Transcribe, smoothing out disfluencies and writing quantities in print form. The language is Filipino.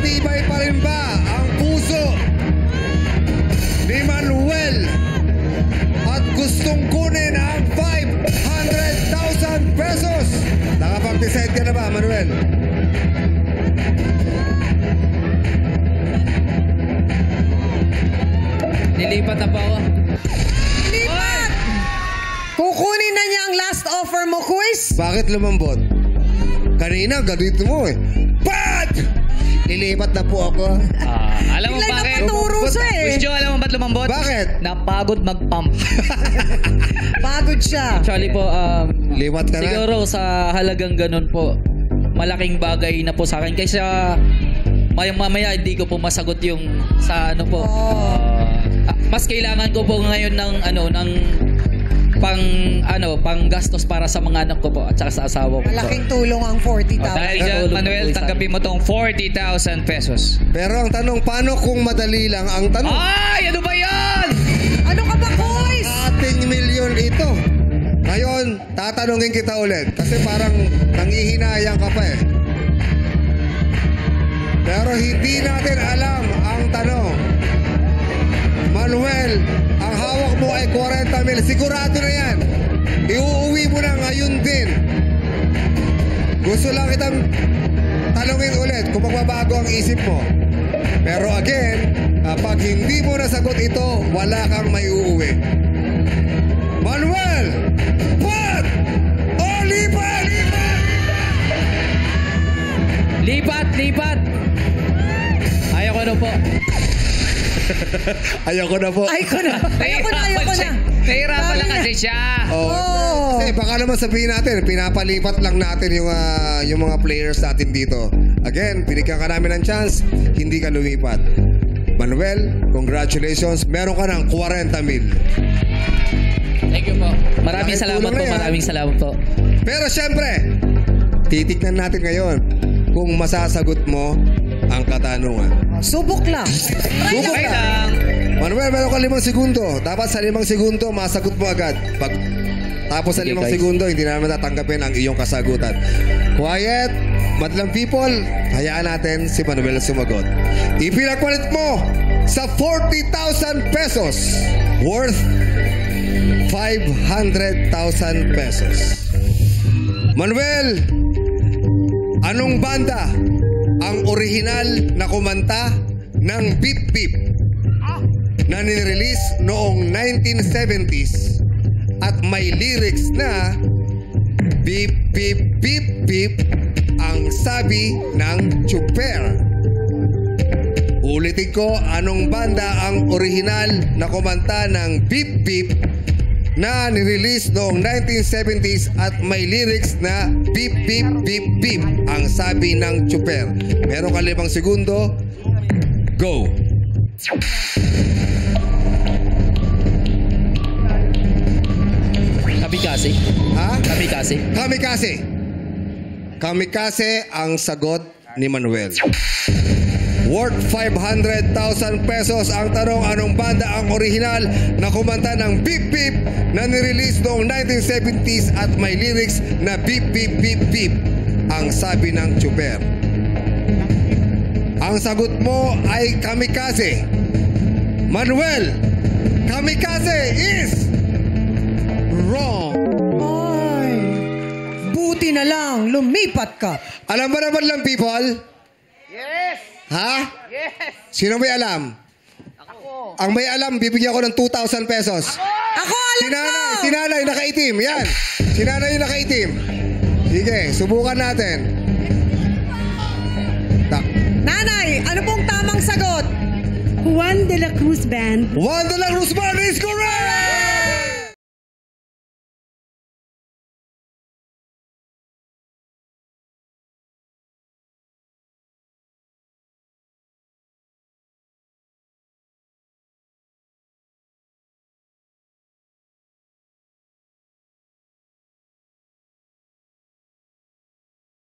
Matibay pa rin ba ang puso ni Manuel at gustong kunin ang 500,000 pesos? Nakapag-decide ka na ba, Manuel? Nilipat na po ako. Lipat! Kukunin na niya ang last offer mo, quiz. Bakit lumambot? Kanina, ganito mo eh. Pat! Lilipat na po ako. Alam mo Biglang bakit? napaturo siya eh. Wish Joe, alam mo ba't lumambot? Bakit? Napagod mag-pump. Pagod siya. Actually po, Lipat ka na? siguro sa halagang ganun po, malaking bagay na po sa akin. Kaysa mamaya hindi ko po masagot yung sa ano po. Mas kailangan ko po ngayon ng pang gastos para sa mga anak ko po at saka sa asawa ko. Malaking tulong ang 40,000. Dahil dyan, Manuel, tanggapin mo tong 40,000 pesos. Pero ang tanong, paano kung madali lang ang tanong? Ay! Ano ba yan? Ano ka ba, quiz? Ating milyon ito. Ngayon, tatanungin kita ulit. Kasi parang nangihinayang ka pa eh. Pero hindi natin alam ang tanong. Manuel, ang hawak mo ay 40 mil. Sigurado na yan. Iuuwi mo na ngayon din. Gusto lang kitang tanungin ulit kung magbabago ang isip mo. Pero again, kapag hindi mo nasagot ito, wala kang may uuwi. Manuel! Pat! O, lipat! Lipat! Lipat! Ayaw ko na po. Ayoko na po. Ayoko na. Nahirapan lang kasi siya. Oh. Kasi baka naman sabihin natin, pinapalipat lang natin yung mga players natin dito. Again, binigyan ka namin ng chance, hindi ka lumipat. Manuel, congratulations. Meron ka ng 40 mil. Thank you po. Maraming Malaking salamat tulong po. na yan. Maraming salamat po. Pero syempre, titignan natin ngayon kung masasagot mo ang katanungan. Subok lang. Subok Ay na. lang. Manuel, meron ka 5 segundo. Dapat sa 5 segundo, masagot mo agad. Pag tapos sa 5 guys. segundo, hindi namin tatanggapin ang iyong kasagutan. Quiet, madlang people, hayaan natin si Manuel sumagot. Ipinagpalit mo sa 40,000 pesos worth 500,000 pesos. Manuel, anong banda ang orihinal na kumanta ng Beep Beep na nirelease noong 1970s at may lyrics na Beep Beep Beep Beep ang sabi ng Chuper? Ulitin ko, anong banda ang orihinal na kumanta ng Beep Beep na nirelease noong 1970s at may lyrics na Beep Beep Beep Beep ang sabi ng Chuper? Meron ka 5 segundo. Go! Kamikase. Ha? Kamikase. Kamikase. Kamikase ang sagot ni Manuel. Worth 500,000 pesos. Ang tanong, anong banda ang orihinal na kumanta ng Beep Beep na nirelease noong 1970s at may lyrics na Beep Beep Beep Beep ang sabi ng Chuper? Ang sagot mo ay Kamikase. Manuel, Kamikase is wrong. Ay, buti na lang. Lumipat ka. Alam ba naman lang, people? Yes! Ha? Yes! Sino may alam? Ako! Ang may alam, bibigyan ko ng 2,000 pesos. Ako, alam ko. Si nanay nakaitim. Yan. Si nanay yung nakaitim. Sige, subukan natin. Nanay, ano pong tamang sagot? Juan de la Cruz Band. Juan de la Cruz Band is correct!